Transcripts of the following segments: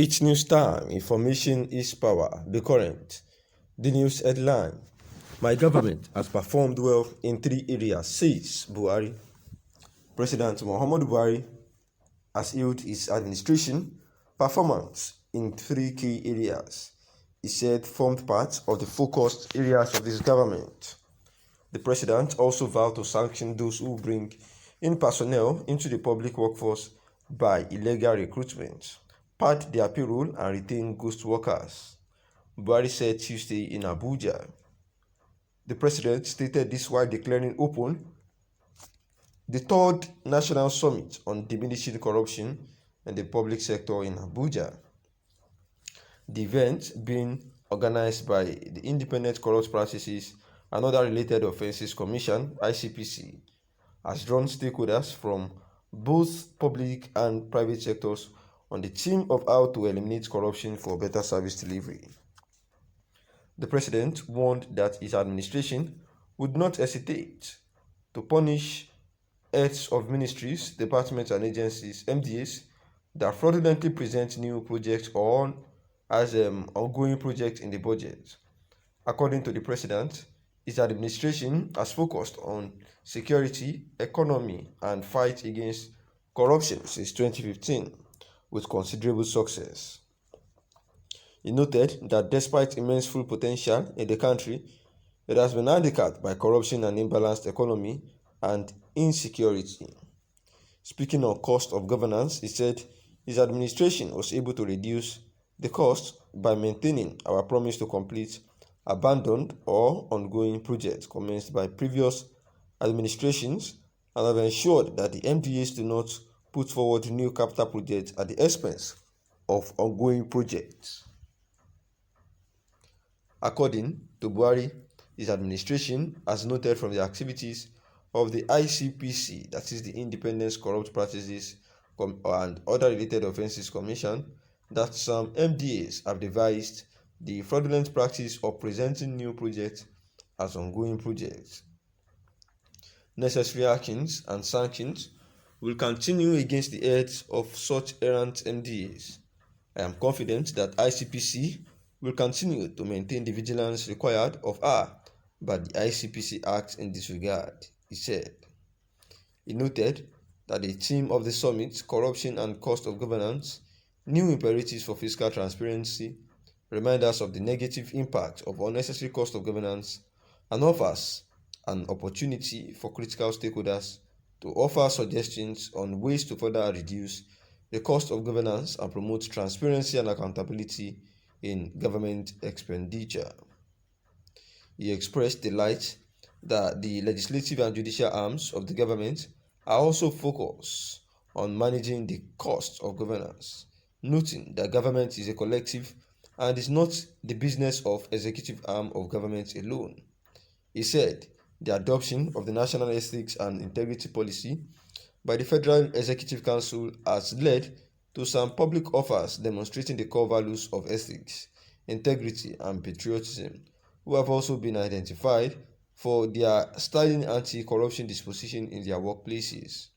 Each news time, information is power. Be current. The news headline: My government has performed well in 3 areas, says Buhari. President Muhammadu Buhari has hailed his administration performance in 3 key areas. He said formed part of the focused areas of his government. The president also vowed to sanction those who bring in personnel into the public workforce by illegal recruitment, pad their payroll and retain ghost workers. Buhari said Tuesday in Abuja. The president stated this while declaring open the 3rd National Summit on Diminishing Corruption in the Public Sector in Abuja. The event, being organized by the Independent Corrupt Practices and Other Related Offences Commission (ICPC), has drawn stakeholders from both public and private sectors on the theme of how to eliminate corruption for better service delivery. The president warned that his administration would not hesitate to punish heads of ministries, departments and agencies (MDAs) that fraudulently present new projects or as ongoing projects in the budget. According to the president, his administration has focused on security, economy, and fight against corruption since 2015 with considerable success. He noted that despite immense full potential in the country, it has been handicapped by corruption and imbalanced economy and insecurity. Speaking on cost of governance, he said his administration was able to reduce the cost by maintaining our promise to complete abandoned or ongoing projects commenced by previous administrations and have ensured that the MDAs do not put forward new capital projects at the expense of ongoing projects. According to Buhari, his administration has noted from the activities of the ICPC, that is the Independent Corrupt Practices and Other Related Offences Commission, that some MDAs have devised the fraudulent practice of presenting new projects as ongoing projects. Necessary actions and sanctions will continue against the heads of such errant MDAs. I am confident that ICPC will continue to maintain the vigilance required of her by the ICPC Act in this regard, he said. He noted that the theme of the summit, corruption and cost of governance, new imperatives for fiscal transparency, remind us of the negative impact of unnecessary cost of governance, and offers an opportunity for critical stakeholders to offer suggestions on ways to further reduce the cost of governance and promote transparency and accountability in government expenditure. He expressed delight that the legislative and judicial arms of the government are also focused on managing the cost of governance, noting that government is a collective and is not the business of executive arm of government alone. He said the adoption of the National Ethics and Integrity Policy by the Federal Executive Council has led to some public offers demonstrating the core values of ethics, integrity, and patriotism, who have also been identified for their sterling anti-corruption disposition in their workplaces.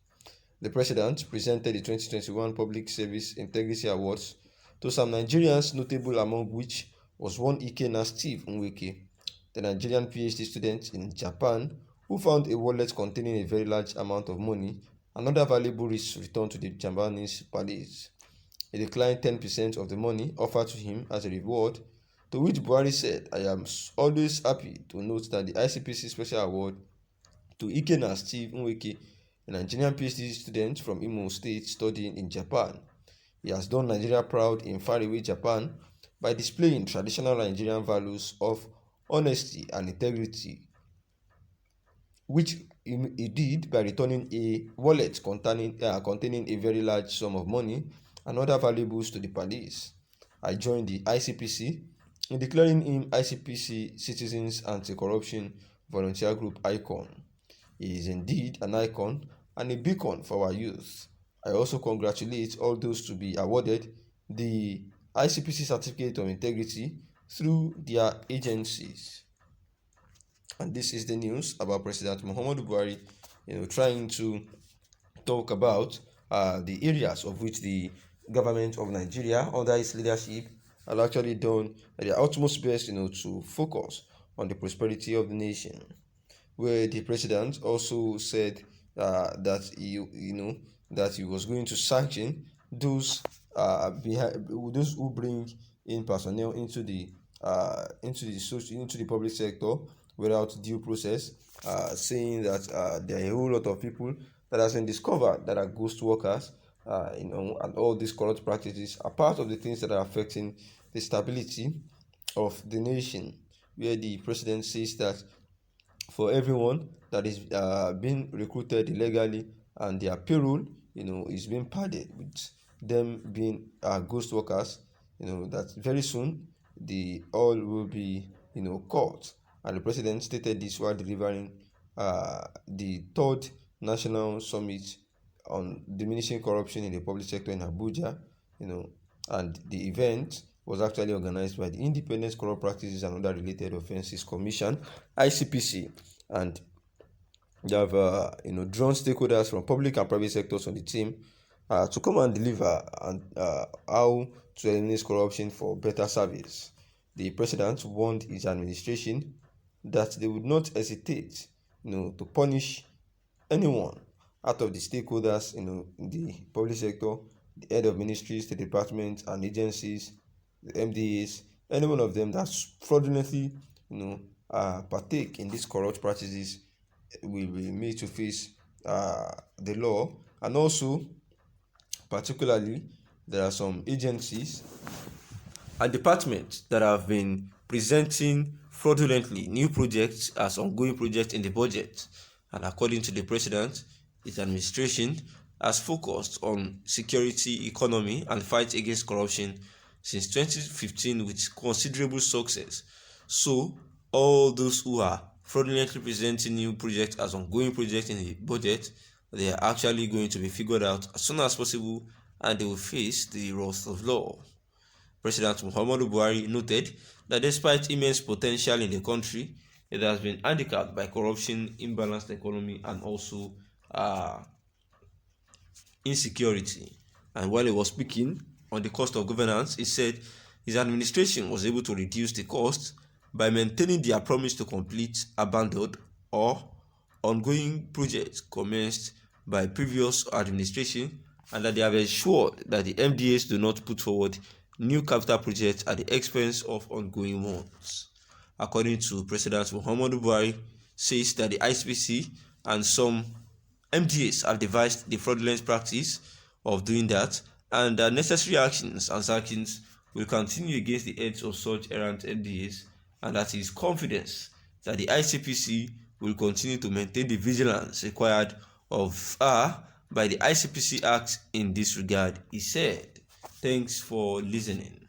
The president presented the 2021 Public Service Integrity Awards to some Nigerians, notable among which was one Ikenna Steve Nweke, the Nigerian PhD student in Japan, who found a wallet containing a very large amount of money and other valuable risks returned to the Japanese police. He declined 10% of the money offered to him as a reward, to which Buhari said, I am always happy to note that the ICPC Special Award to Ikenna Steve Nweke, a Nigerian PhD student from Imo State studying in Japan. He has done Nigeria proud in faraway Japan by displaying traditional Nigerian values of honesty and integrity, which he did by returning a wallet containing a very large sum of money and other valuables to the police. I joined the ICPC in declaring him ICPC Citizens Anti-Corruption Volunteer Group icon. He is indeed an icon and a beacon for our youth. I also congratulate all those to be awarded the ICPC Certificate of Integrity through their agencies. And this is the news about President Muhammadu Buhari, trying to talk about the areas of which the government of Nigeria under its leadership have actually done their utmost best, to focus on the prosperity of the nation. Where the president also said that he was going to sanction those who bring in personnel into the public sector without due process, saying that there are a whole lot of people that has been discovered that are ghost workers, and all these corrupt practices are part of the things that are affecting the stability of the nation. Where the president says that for everyone that is being recruited illegally and their payroll, is being padded with them being ghost workers, that very soon the all will be, caught. And the president stated this while delivering the third national summit on diminishing corruption in the public sector in Abuja, and the event was actually organized by the Independent Corrupt Practices and Other Related Offences Commission (ICPC), and they have drawn stakeholders from public and private sectors on the team to come and deliver and how to eliminate corruption for better service. The president warned his administration that they would not hesitate, to punish anyone out of the stakeholders, in the public sector, the head of ministries, the departments and agencies, the MDAs, any one of them that's fraudulently, partake in these corrupt practices will be made to face the law. And also, particularly, there are some agencies and departments that have been presenting fraudulently new projects as ongoing projects in the budget. And according to the president, his administration has focused on security, economy, and fight against corruption since 2015 with considerable success. So, all those who are fraudulently presenting new projects as ongoing projects in the budget, they are actually going to be figured out as soon as possible, and they will face the wrath of law. President Muhammadu Buhari noted that despite immense potential in the country, it has been handicapped by corruption, imbalanced economy, and also insecurity. And while he was speaking on the cost of governance, he said his administration was able to reduce the cost by maintaining their promise to complete abandoned or ongoing projects commenced by previous administration, and that they have ensured that the MDAs do not put forward new capital projects at the expense of ongoing ones. According to President Muhammadu Buhari, says that the ICPC and some MDAs have devised the fraudulent practice of doing that, and that necessary actions and sanctions will continue against the heads of such errant MDAs, and that he is confident that the ICPC will continue to maintain the vigilance required of her by the ICPC Act in this regard, he said. Thanks for listening.